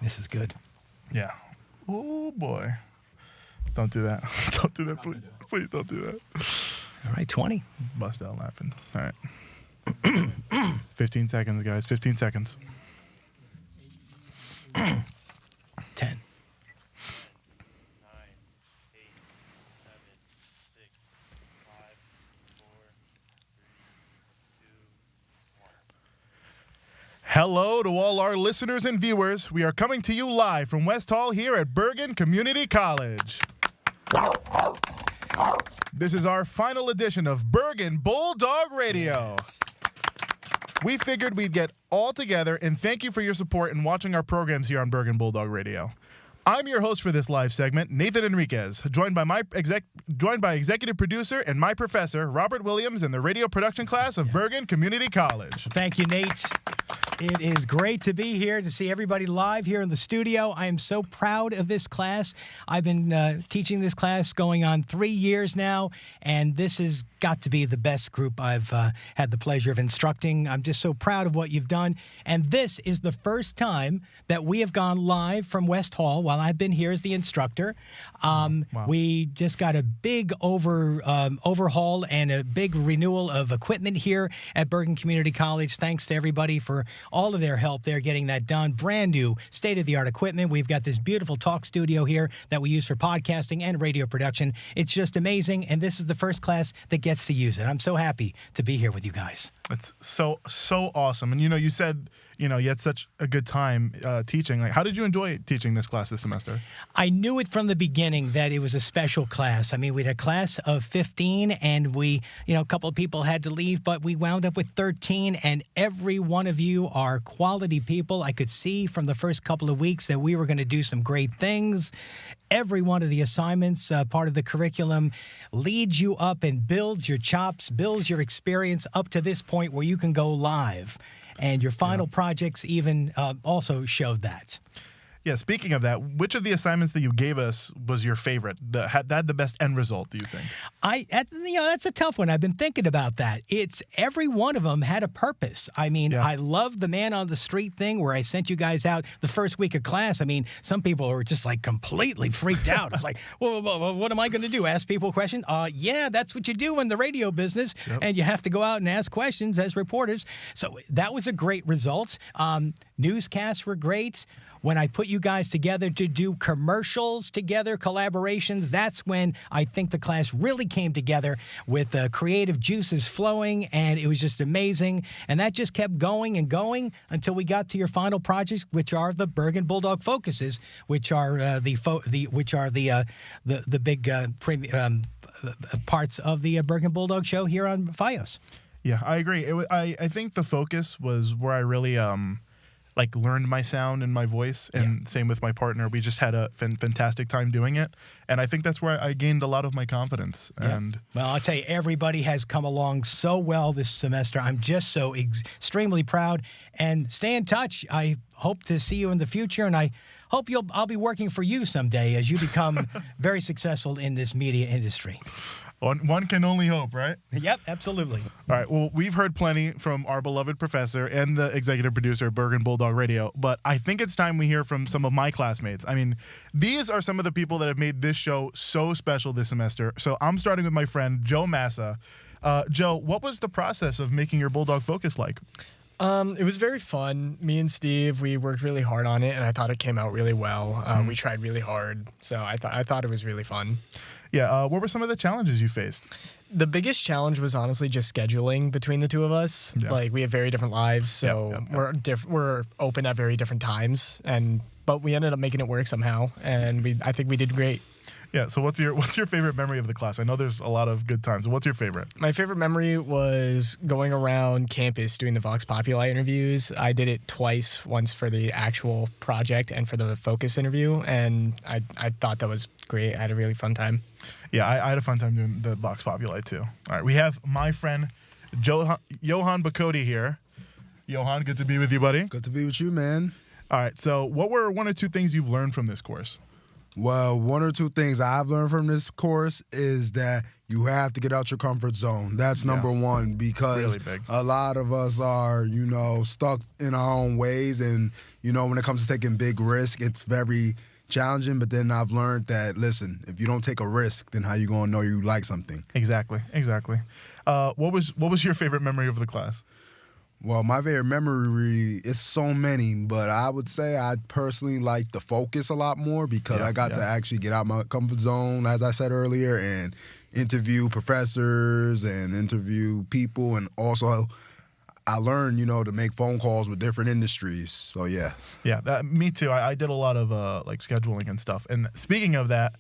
This is good. Yeah. Oh, boy. Don't do that. Don't do that, please. Please don't do that. All right, 20. Bust out laughing. All right. 15 seconds, guys. 15 seconds. 10. 9, 8, 7, 6, 5, 4, 3, 2, 1. Hello to all our listeners and viewers. We are coming to you live from West Hall here at Bergen Community College. This is our final edition of Bergen Bulldog Radio. Yes. We figured we'd get all together and thank you for your support in watching our programs here on Bergen Bulldog Radio. I'm your host for this live segment, Nathan Enriquez, joined by executive producer and my professor, Robert Williams, in the radio production class of Bergen Community College. Thank you, Nate. It is great to be here, to see everybody live here in the studio. I am so proud of this class. I've been teaching this class going on 3 years now, and this has got to be the best group I've had the pleasure of instructing. I'm just so proud of what you've done. And this is the first time that we have gone live from West Hall while I've been here as the instructor. Wow. We just got a big overhaul and a big renewal of equipment here at Bergen Community College. Thanks to everybody for all of their help there getting that done. Brand new state-of-the-art equipment. We've got this beautiful talk studio here that we use for podcasting and radio production. It's just amazing, and this is the first class that gets to use it. I'm so happy to be here with you guys. It's so awesome. And, you said, you had such a good time teaching. Like, how did you enjoy teaching this class this semester? I knew it from the beginning that it was a special class. I mean, we had a class of 15, and a couple of people had to leave, but we wound up with 13, and every one of you are quality people. I could see from the first couple of weeks that we were going to do some great things. Every one of the assignments, part of the curriculum, leads you up and builds your chops, builds your experience up to this point where you can go live. And your final projects even also showed that. Yeah, speaking of that, which of the assignments that you gave us was your favorite? That had the best end result, do you think? That's a tough one. I've been thinking about that. It's every one of them had a purpose. I mean, I love the man on the street thing where I sent you guys out the first week of class. I mean, some people were just like completely freaked out. It's like, well, what am I going to do? Ask people questions? Yeah, that's what you do in the radio business. Yep. And you have to go out and ask questions as reporters. So that was a great result. Newscasts were great. When I put you guys together to do commercials together, collaborations, that's when I think the class really came together with creative juices flowing, and it was just amazing. And that just kept going and going until we got to your final projects, which are the Bergen Bulldog Focuses, which are the big parts of the Bergen Bulldog show here on FiOS. Yeah, I agree. I think the focus was where I really learned my sound and my voice, and same with my partner. We just had a fantastic time doing it, and I think that's where I gained a lot of my confidence. Yeah. And well, I'll tell you, everybody has come along so well this semester. I'm just so extremely proud, and stay in touch. I hope to see you in the future, and I hope I'll be working for you someday as you become very successful in this media industry. One can only hope, right? Yep, absolutely. All right, well, we've heard plenty from our beloved professor and the executive producer of Bergen Bulldog Radio, but I think it's time we hear from some of my classmates. I mean, these are some of the people that have made this show so special this semester. So I'm starting with my friend, Joe Massa. Joe, what was the process of making your Bulldog Focus like? It was very fun. Me and Steve, we worked really hard on it, and I thought it came out really well. We tried really hard, so I thought it was really fun. Yeah, what were some of the challenges you faced? The biggest challenge was honestly just scheduling between the two of us. Yeah. Like, we have very different lives, so we're open at very different times, but we ended up making it work somehow, and I think we did great. Yeah, so what's your favorite memory of the class? I know there's a lot of good times. What's your favorite? My favorite memory was going around campus doing the Vox Populi interviews. I did it twice, once for the actual project and for the focus interview, and I thought that was great. I had a really fun time. Yeah, I had a fun time doing the Vox Populi too. All right, we have my friend Johan Bakodi here. Johan, good to be with you, buddy. Good to be with you, man. All right, so what were one or two things you've learned from this course? Well, one or two things I've learned from this course is that you have to get out your comfort zone. That's number one, because Really big. a lot of us are, stuck in our own ways. And, when it comes to taking big risk, it's very challenging. But then I've learned that, listen, if you don't take a risk, then how you going to know you like something? Exactly. What was your favorite memory of the class? Well, my favorite memory is so many, but I would say I personally like the focus a lot more because I got to actually get out my comfort zone, as I said earlier, and interview professors and interview people. And also I learned, to make phone calls with different industries. So, yeah. Yeah, me too. I did a lot of scheduling and stuff. And speaking of that,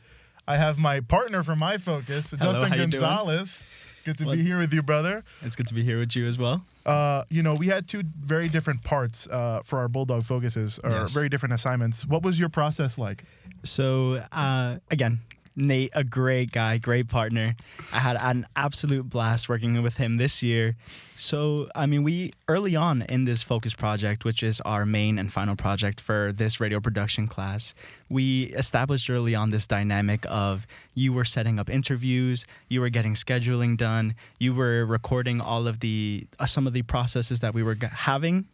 I have my partner for my focus, Hello, Justin how you Gonzalez. Good to be here with you, brother. It's good to be here with you as well. We had two very different parts for our Bulldog focuses, or Yes. very different assignments. What was your process like? So, again, Nate, a great guy, great partner. I had an absolute blast working with him this year. So, we early on in this focus project, which is our main and final project for this radio production class, we established early on this dynamic of you were setting up interviews, you were getting scheduling done, you were recording all of the some of the processes that we were having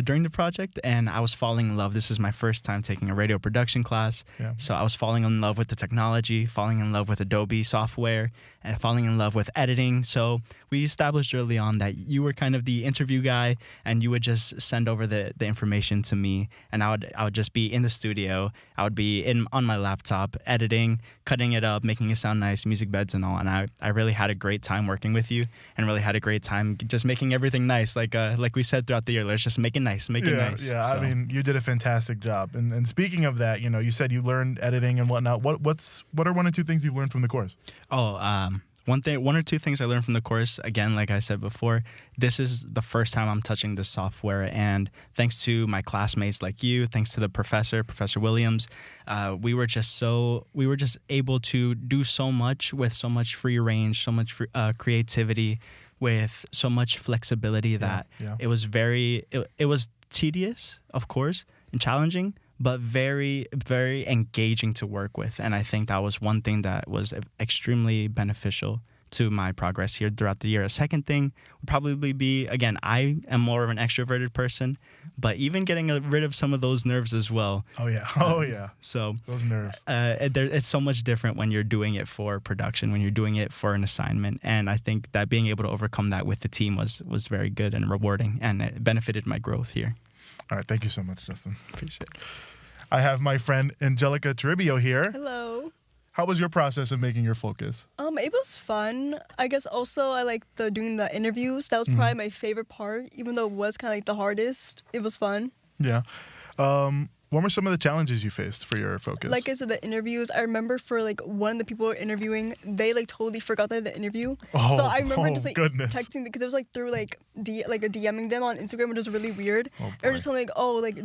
during the project, and I was falling in love. This is my first time taking a radio production class, so I was falling in love with the technology, falling in love with Adobe software, and falling in love with editing. So we established early on that you were kind of the interview guy, and you would just send over the information to me, and I would just be in the studio. I would be on my laptop editing, cutting it up, making it sound nice, music beds and all. And I really had a great time working with you, and really had a great time just making everything nice. Like we said throughout the year, let's just make it nice, nice. Yeah, So. you did a fantastic job. And speaking of that, you said you learned editing and whatnot. What are one or two things you've learned from the course? One or two things I learned from the course, again, like I said before, this is the first time I'm touching this software, and thanks to my classmates like you, thanks to the Professor Williams, we were just able to do so much with so much free range, so much creativity, with so much flexibility that it was it was tedious, of course, and challenging, but very, very engaging to work with. And I think that was one thing that was extremely beneficial to my progress here throughout the year. A second thing would probably be, again, I am more of an extroverted person, but even getting rid of some of those nerves as well. Oh, yeah. So those nerves. It's so much different when you're doing it for production, when you're doing it for an assignment. And I think that being able to overcome that with the team was very good and rewarding, and it benefited my growth here. All right. Thank you so much, Justin. Appreciate it. I have my friend Angelica Toribio here. Hello. How was your process of making your focus? It was fun. I guess also I like doing the interviews. That was probably my favorite part, even though it was kind of like the hardest. It was fun. Yeah. What were some of the challenges you faced for your focus? Like I said, the interviews, I remember for one of the people we were interviewing, they totally forgot they had the interview. So I remember just texting, because it was through DMing them on Instagram, which was really weird. They were just telling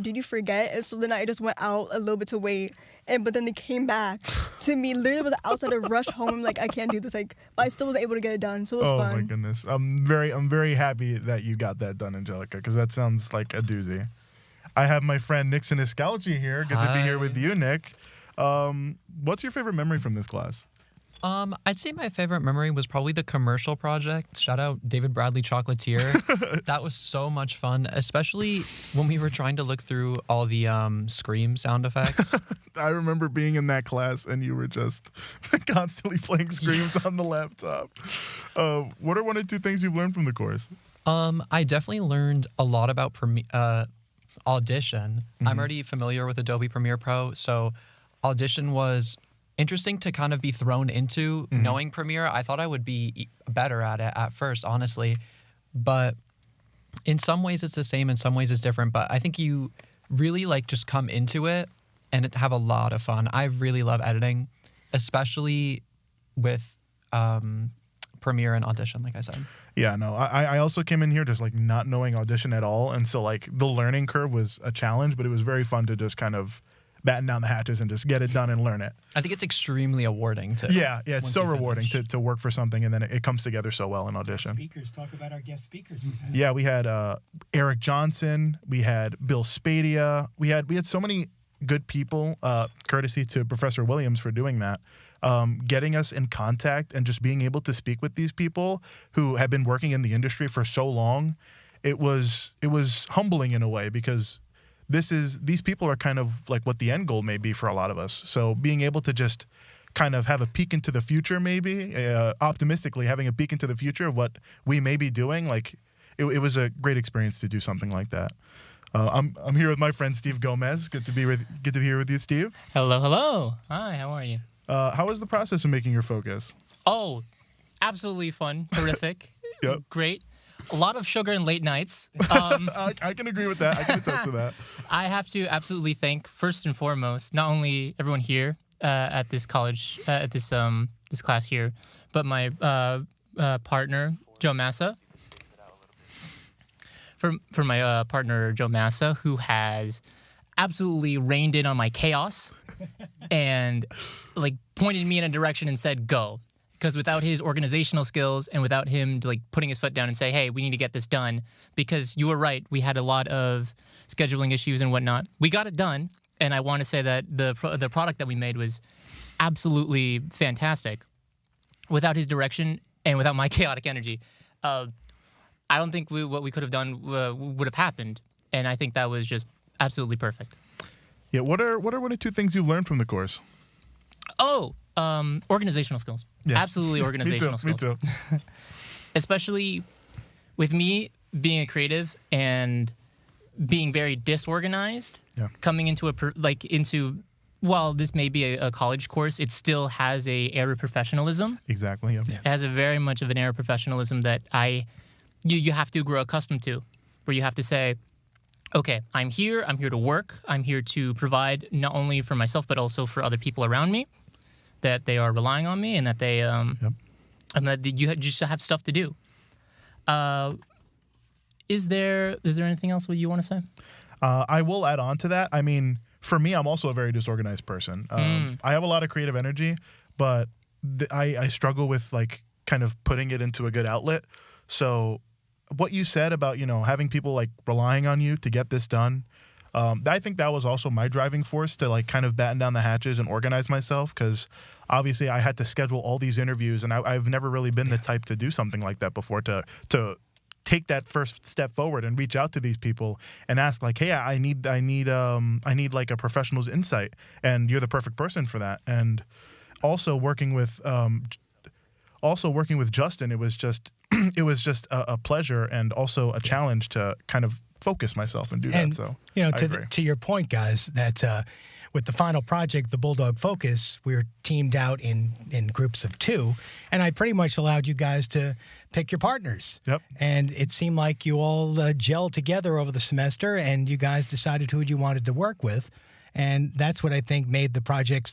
did you forget? And so then I just went out a little bit to wait. But then they came back to me, literally was outside to rush home. I'm like, I can't do this. But I still was able to get it done. So it was fun. Oh my goodness. I'm very happy that you got that done, Angelica, because that sounds like a doozy. I have my friend Nixon Iscalchi here. Good to be here with you, Nick. What's your favorite memory from this class? I'd say my favorite memory was probably the commercial project. Shout out David Bradley Chocolatier. That was so much fun, especially when we were trying to look through all the Scream sound effects. I remember being in that class and you were just constantly playing Screams on the laptop. What are one or two things you've learned from the course? I definitely learned a lot about Audition. I'm already familiar with Adobe Premiere Pro, so Audition was interesting to kind of be thrown into. Knowing Premiere, I thought I would be better at it at first, honestly. But in some ways it's the same, in some ways it's different. But I think you really just come into it and have a lot of fun. I really love editing, especially with Premiere and Audition, like I said. Yeah, no, I also came in here just not knowing Audition at all. And so the learning curve was a challenge, but it was very fun to just kind of batten down the hatches and just get it done and learn it. I think it's extremely rewarding too. Yeah, it's so rewarding to work for something and then it comes together so well in Audition. Speakers, talk about our guest speakers. Yeah, we had Eric Johnson, we had Bill Spadia, we had so many good people, courtesy to Professor Williams for doing that, getting us in contact and just being able to speak with these people who have been working in the industry for so long. It was humbling in a way, because these people are kind of like what the end goal may be for a lot of us. So being able to just kind of have a peek into the future, maybe optimistically having a peek into the future of what we may be doing, like it was a great experience to do something like that. I'm here with my friend Steve Gomez. Good to be here with you, Steve. Hello. Hi, how are you? How was the process of making your focus? Oh, absolutely fun, terrific, Yep. Great. A lot of sugar and late nights. I can agree with that. I can attest to that. I have to absolutely thank, first and foremost, not only everyone here at this college, at this class here, but my partner, Joe Massa. For my partner, Joe Massa, who has absolutely reined in on my chaos and like pointed me in a direction and said, go. Because without his organizational skills and without him like putting his foot down and say, hey, we need to get this done, because you were right, we had a lot of scheduling issues and whatnot. We got it done, and I want to say that the product that we made was absolutely fantastic. Without his direction and without my chaotic energy, I don't think what we could have done would have happened, and I think that was just absolutely perfect. Yeah, what are one or two things you've learned from the course? Oh, organizational skills. Yeah. Absolutely organizational skills. Me too. Especially with me being a creative and being very disorganized, coming into while this may be a college course, it still has a air of professionalism. Exactly. Yeah. It has a very much of an air of professionalism that you have to grow accustomed to, where you have to say, okay, I'm here to work, I'm here to provide not only for myself but also for other people around me, that they are relying on me, and that they and that you just have stuff to do. Is there anything else you want to say? I will add on to that. I mean, for me, I'm also a very disorganized person. I have a lot of creative energy, but I struggle with like kind of putting it into a good outlet. So what you said about, having people like relying on you to get this done, I think that was also my driving force to like kind of batten down the hatches and organize myself, because obviously I had to schedule all these interviews, and I've never really been the type to do something like that before, to take that first step forward and reach out to these people and ask like, hey, I need like a professional's insight, and you're the perfect person for that. And also working with Justin, it was just a pleasure and also a challenge to kind of focus myself and do that. So to your point, guys, that with the final project, the Bulldog Focus, we were teamed out in groups of 2, and I pretty much allowed you guys to pick your partners. Yep. And it seemed like you all gelled together over the semester, and you guys decided who you wanted to work with. And that's what I think made the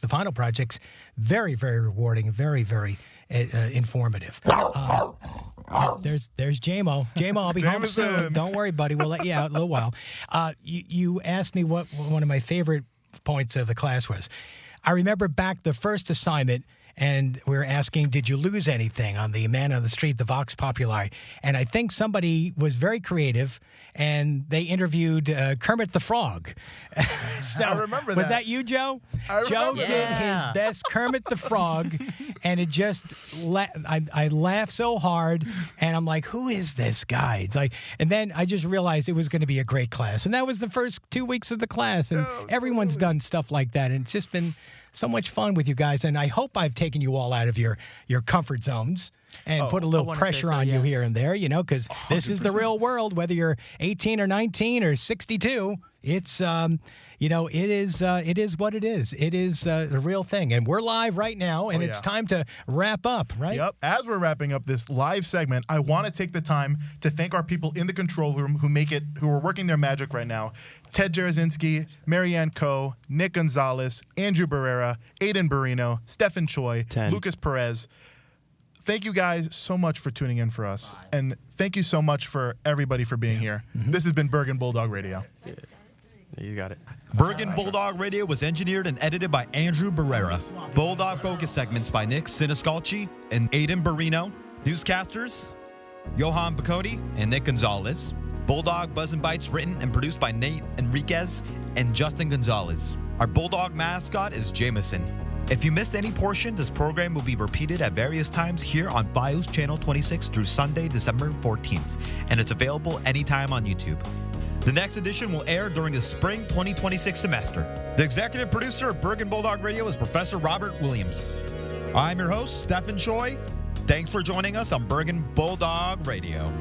final projects, very, very rewarding, very, very informative. There's JMO. JMO, I'll be home soon. Don't worry, buddy. We'll let you out in a little while. You asked me what one of my favorite points of the class was. I remember back the first assignment, and we were asking, did you lose anything on the Man on the Street, the Vox Populi? And I think somebody was very creative, and they interviewed Kermit the Frog. So, I remember that. Was that you, Joe? Joe did his best Kermit the Frog, and it just I laughed so hard, and I'm like, who is this guy? It's like, and then I just realized it was going to be a great class, and that was the first 2 weeks of the class, and everyone's done stuff like that, and it's just been so much fun with you guys, and I hope I've taken you all out of your comfort zones and put a little pressure on you here and there, because this is the real world, whether you're 18 or 19 or 62. It's it is what it is. It is the real thing, and we're live right now, and it's time to wrap up, right? Yep. As we're wrapping up this live segment, I want to take the time to thank our people in the control room who are working their magic right now. Ted Jarozinski, Marianne Coe, Nick Gonzalez, Andrew Barrera, Aiden Barino, Stefan Choi, 10. Lucas Perez. Thank you guys so much for tuning in for us. And thank you so much for everybody for being here. Mm-hmm. This has been Bergen Bulldog Radio. Yeah. You got it. Bergen Bulldog Radio was engineered and edited by Andrew Barrera. Bulldog Focus segments by Nick Siniscalchi and Aiden Barino. Newscasters, Johan Bacotti and Nick Gonzalez. Bulldog Buzz and Bites written and produced by Nate Enriquez and Justin Gonzalez. Our Bulldog mascot is Jameson. If you missed any portion, this program will be repeated at various times here on FiOS Channel 26 through Sunday, December 14th, and it's available anytime on YouTube. The next edition will air during the spring 2026 semester. The executive producer of Bergen Bulldog Radio is Professor Robert Williams. I'm your host, Stephen Choi. Thanks for joining us on Bergen Bulldog Radio.